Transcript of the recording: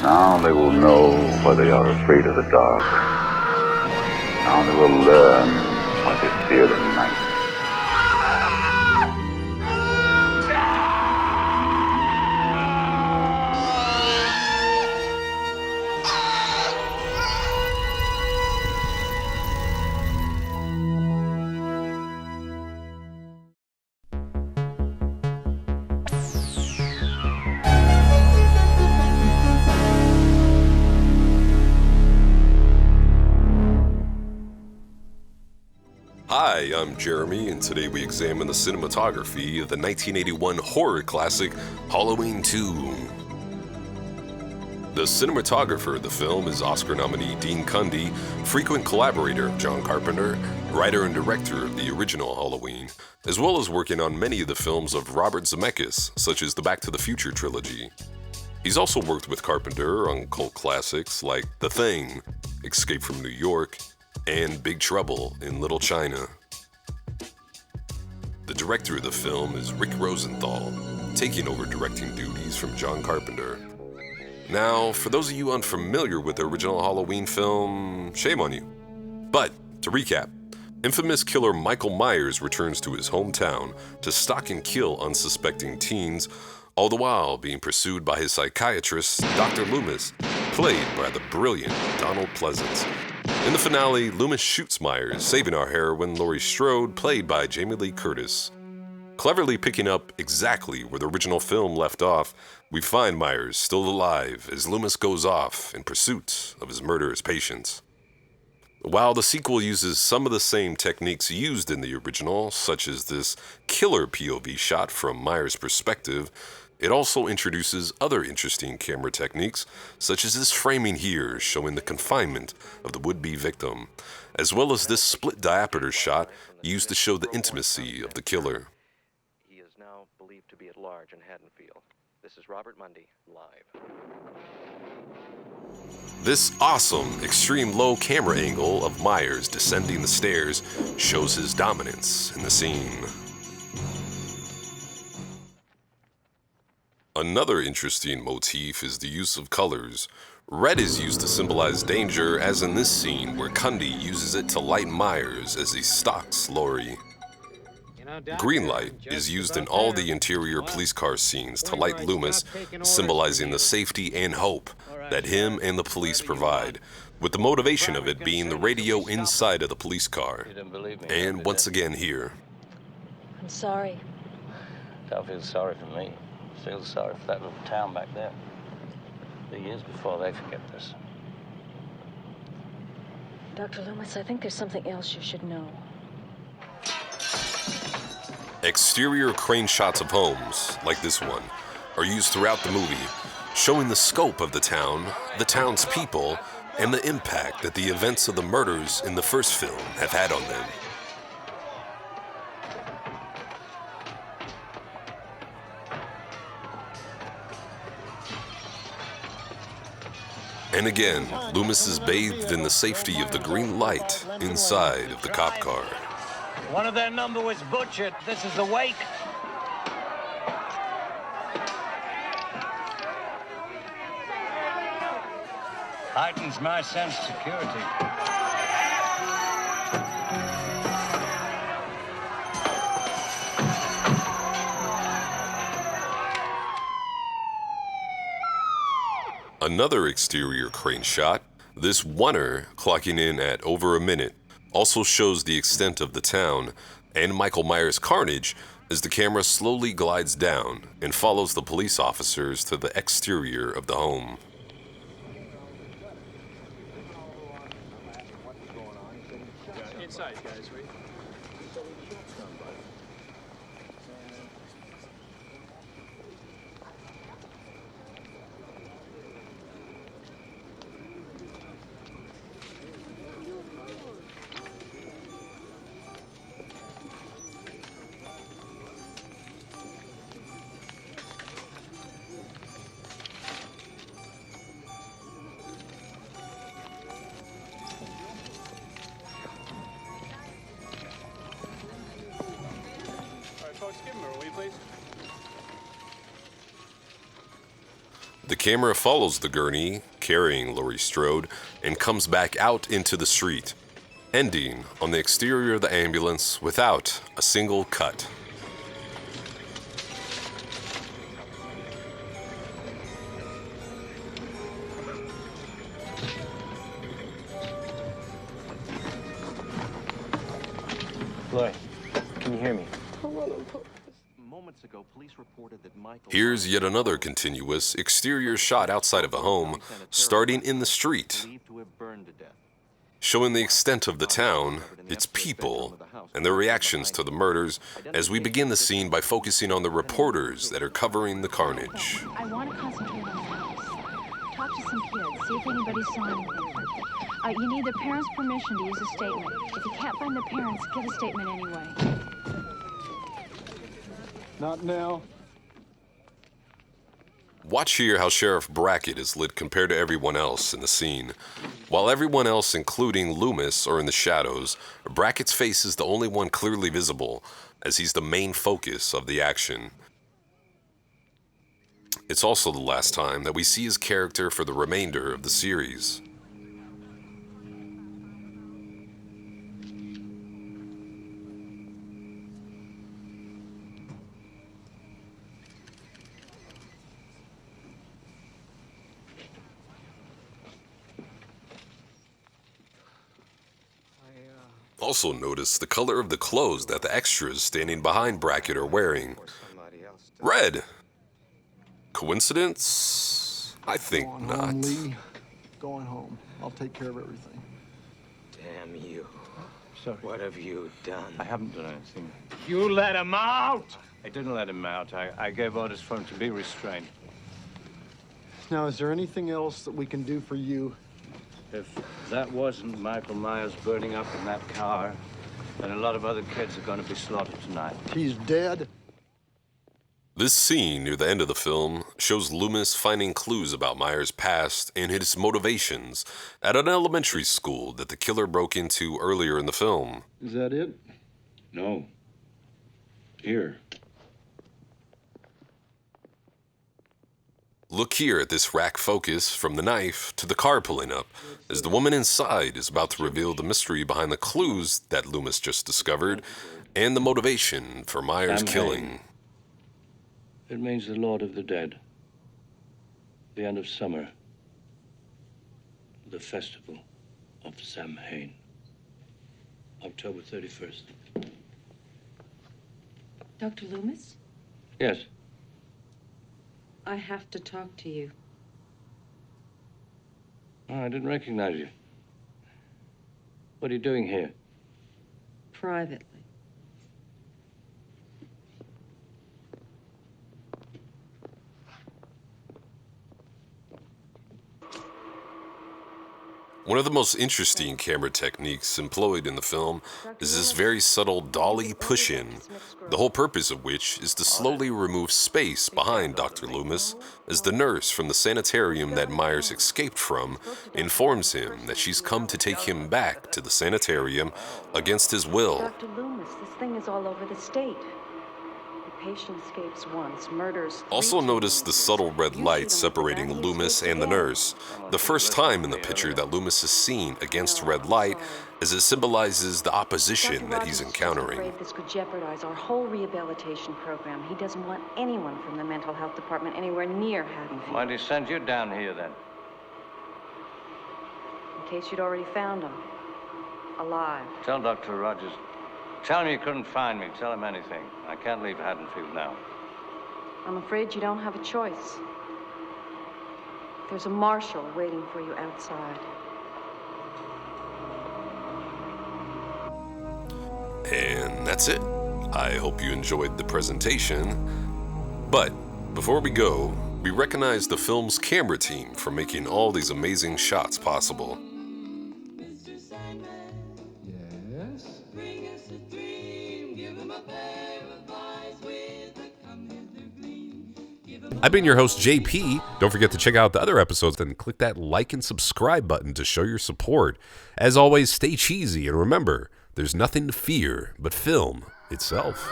Now they will know why they are afraid of the dark. Now they will learn why they fear the night. Hi, I'm Jeremy, and today we examine the cinematography of the 1981 horror classic Halloween 2. The cinematographer of the film is Oscar nominee Dean Cundey, frequent collaborator of John Carpenter, writer and director of the original Halloween, as well as working on many of the films of Robert Zemeckis, such as the Back to the Future trilogy. He's also worked with Carpenter on cult classics like The Thing, Escape from New York, and Big Trouble in Little China. The director of the film is Rick Rosenthal, taking over directing duties from John Carpenter. Now, for those of you unfamiliar with the original Halloween film, shame on you. But, to recap, infamous killer Michael Myers returns to his hometown to stalk and kill unsuspecting teens, all the while being pursued by his psychiatrist, Dr. Loomis, played by the brilliant Donald Pleasance. In the finale, Loomis shoots Myers, saving our heroine Laurie Strode, played by Jamie Lee Curtis. Cleverly picking up exactly where the original film left off, we find Myers still alive as Loomis goes off in pursuit of his murderous patients. While the sequel uses some of the same techniques used in the original, such as this killer POV shot from Myers' perspective, it also introduces other interesting camera techniques, such as this framing here showing the confinement of the would-be victim, as well as this split diopter shot used to show the intimacy of the killer. He is now believed to be at large in Haddonfield. This is Robert Mundy, live. This awesome, extreme low camera angle of Myers descending the stairs shows his dominance in the scene. Another interesting motif is the use of colors. Red is used to symbolize danger, as in this scene where Cundey uses it to light Myers as he stalks Laurie. Green light is used in all the interior police car scenes to light Loomis, symbolizing the safety and hope that him and the police provide, with the motivation of it being the radio inside of the police car. And once again here. I'm sorry. Don't feel sorry for me. Feel sorry for that little town back there. The years before they forget this. Dr. Loomis, I think there's something else you should know. Exterior crane shots of homes, like this one, are used throughout the movie, showing the scope of the town, the town's people, and the impact that the events of the murders in the first film have had on them. And again, Loomis is bathed in the safety of the green light inside of the cop car. One of their number was butchered. This is the wake. Heightens my sense of security. Another exterior crane shot, this oneer clocking in at over a minute, also shows the extent of the town and Michael Myers' carnage as the camera slowly glides down and follows the police officers to the exterior of the home. Inside, guys, right? The camera follows the gurney, carrying Laurie Strode, and comes back out into the street, ending on the exterior of the ambulance without a single cut. Laurie, can you hear me? Moments ago, police reported that Michael... Here's yet another continuous exterior shot outside of a home, starting in the street, believed to have burned to death. showing the extent of the town, its people, and their reactions to the murders, as we begin the scene by focusing on the reporters that are covering the carnage. I want to concentrate on the house. Talk to some kids, see if anybody saw anything. You need the parents' permission to use a statement. If you can't find the parents, get a statement anyway. Not now. Watch here how Sheriff Brackett is lit compared to everyone else in the scene. While everyone else, including Loomis, are in the shadows, Brackett's face is the only one clearly visible, as he's the main focus of the action. It's also the last time that we see his character for the remainder of the series. Also notice the color of the clothes that the extras standing behind Brackett are wearing. Red. Coincidence? I think Going not. home, Lee. Going home. I'll take care of everything. Damn you. Sorry. What have you done? I haven't done anything. You let him out! I didn't let him out. I gave orders for him to be restrained. Now, is there anything else that we can do for you? If that wasn't Michael Myers burning up in that car, then a lot of other kids are going to be slaughtered tonight. He's dead. This scene near the end of the film shows Loomis finding clues about Myers' past and his motivations at an elementary school that the killer broke into earlier in the film. Is that it? No. Here. Look here at this rack focus from the knife to the car pulling up, as the woman inside is about to reveal the mystery behind the clues that Loomis just discovered and the motivation for Myers' killing. It means the Lord of the Dead. The end of summer. The festival of Samhain. October 31st. Dr. Loomis? Yes. I have to talk to you. Oh, I didn't recognize you. What are you doing here? Privately. One of the most interesting camera techniques employed in the film is this very subtle dolly push-in, the whole purpose of which is to slowly remove space behind Dr. Loomis as the nurse from the sanitarium that Myers escaped from informs him that she's come to take him back to the sanitarium against his will. Dr. Loomis, this thing is all over the state. The patient escapes once, murders. Also notice the subtle red light separating Loomis and the nurse, the first time in the picture that Loomis is seen against red light, as it symbolizes the opposition that he's encountering. Afraid this could jeopardize our whole rehabilitation program. He doesn't want anyone from the mental health department anywhere near Haddonfield. Why'd he send you down here, then? In case you'd already found him. Alive. Tell Dr. Rogers. Tell him you couldn't find me. Tell him anything. I can't leave Haddonfield now. I'm afraid you don't have a choice. There's a marshal waiting for you outside. And that's it. I hope you enjoyed the presentation. But before we go, we recognize the film's camera team for making all these amazing shots possible. I've been your host, JP. Don't forget to check out the other episodes and click that like and subscribe button to show your support. As always, stay cheesy and remember, there's nothing to fear but film itself.